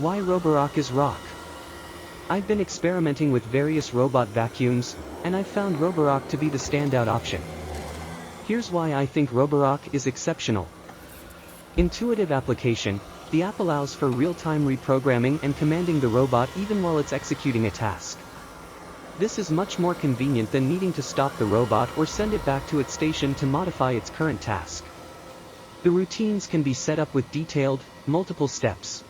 Why Roborock is rock? I've been experimenting with various robot vacuums, and I've found Roborock to be the standout option. Here's why I think Roborock is exceptional. Intuitive application. The app allows for real-time reprogramming and commanding the robot even while it's executing a task. This is much more convenient than needing to stop the robot or send it back to its station to modify its current task. The routines can be set up with detailed, multiple steps.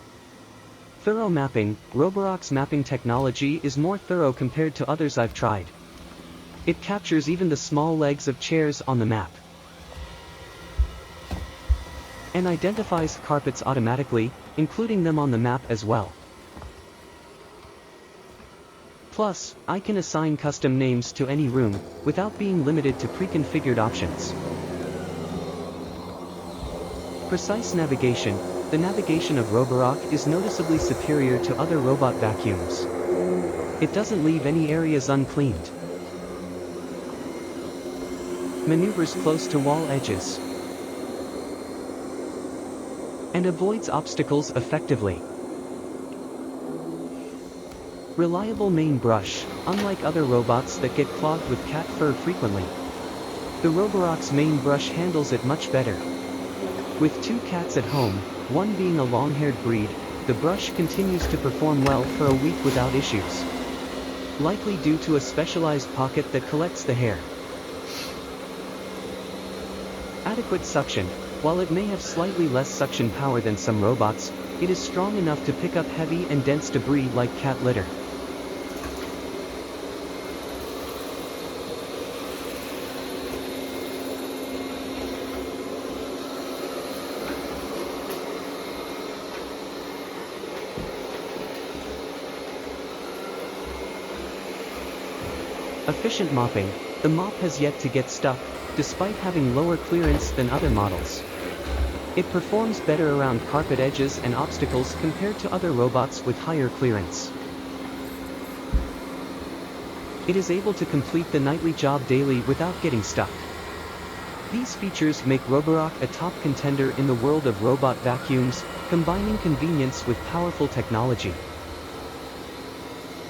Thorough mapping. Roborock's mapping technology is more thorough compared to others I've tried. It captures even the small legs of chairs on the map, and identifies carpets automatically, including them on the map as well. Plus, I can assign custom names to any room, without being limited to pre-configured options. Precise navigation. The navigation of Roborock is noticeably superior to other robot vacuums. It doesn't leave any areas uncleaned. Maneuvers close to wall edges, and avoids obstacles effectively. Reliable main brush. Unlike other robots that get clogged with cat fur frequently, the Roborock's main brush handles it much better. With 2 cats at home, one being a long-haired breed, the brush continues to perform well for a week without issues. Likely due to a specialized pocket that collects the hair. Adequate suction. While it may have slightly less suction power than some robots, it is strong enough to pick up heavy and dense debris like cat litter. Efficient mopping. The mop has yet to get stuck, despite having lower clearance than other models. It performs better around carpet edges and obstacles compared to other robots with higher clearance. It is able to complete the nightly job daily without getting stuck. These features make Roborock a top contender in the world of robot vacuums, combining convenience with powerful technology.